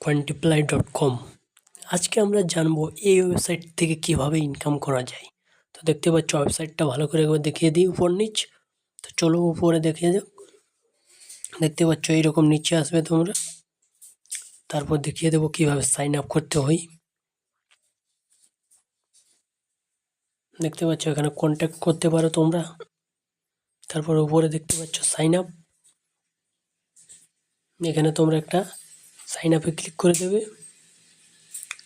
multiply.com। আজকে আমরা জানবো এই ওয়েবসাইট থেকে কিভাবে ইনকাম করা যায়। তো দেখতে পাচ্ছ ওয়েবসাইটটা ভালো করে একবার দেখিয়ে দিই উপর নিচ। তো চলো উপরে দেখিয়ে যাও। দেখতে পাচ্ছ এইরকম নিচে আসবে তোমরা, তারপর দেখিয়ে দেবো কিভাবে সাইন আপ করতে হয়। দেখতে পাচ্ছ এখানে কন্ট্যাক্ট করতে পারো তোমরা। তারপর উপরে দেখতে পাচ্ছ সাইন আপ, এখানে তোমরা একটা সাইন আপে ক্লিক করে দেবে।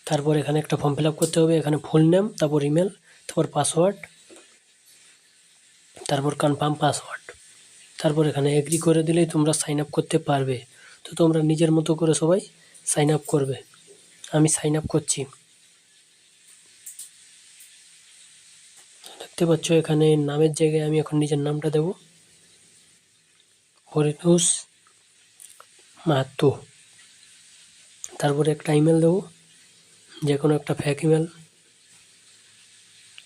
তারপর এখানে একটা ফর্ম ফিল আপ করতে হবে, এখানে ফুল নেম, তারপর ইমেল, তারপর পাসওয়ার্ড, তারপর কনফার্ম পাসওয়ার্ড, তারপর এখানে এগ্রি করে দিলেই তোমরা সাইন আপ করতে পারবে। তো তোমরা নিজের মতো করে সবাই সাইন আপ করবে। আমি সাইন আপ করছি। দেখতে পাচ্ছ এখানে নামের জায়গায় আমি এখন নিজের নামটা দেব, হরিতোষ মাহাতো। তারপরে একটা ইমেল দেবো, যে কোনো একটা ফ্যাক ইমেল।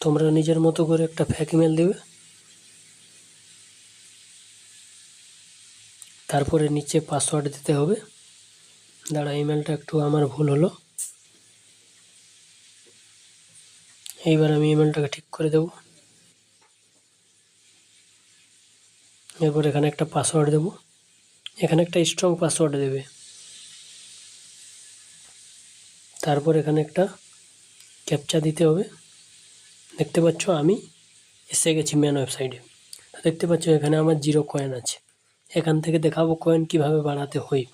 তোমরা নিজের মতো করে একটা ফ্যাক ইমেল দেবে। তারপরে নিচে পাসওয়ার্ড দিতে হবে। দাঁড়া, ইমেলটা একটু আমার ভুল হলো, এইবার আমি ইমেলটাকে ঠিক করে দেব। এরপর এখানে একটা পাসওয়ার্ড দেব, এখানে একটা স্ট্রং পাসওয়ার্ড দেবে। তারপর এখানে একটা ক্যাপচা দিতে হবে। দেখতে পাচ্ছ আমি এসে গেছি মেন ওয়েবসাইটে। দেখতে পাচ্ছ এখানে আমার 0 কয়েন আছে। এখান থেকে দেখাবো কয়েন কিভাবে বাড়াতে হয়।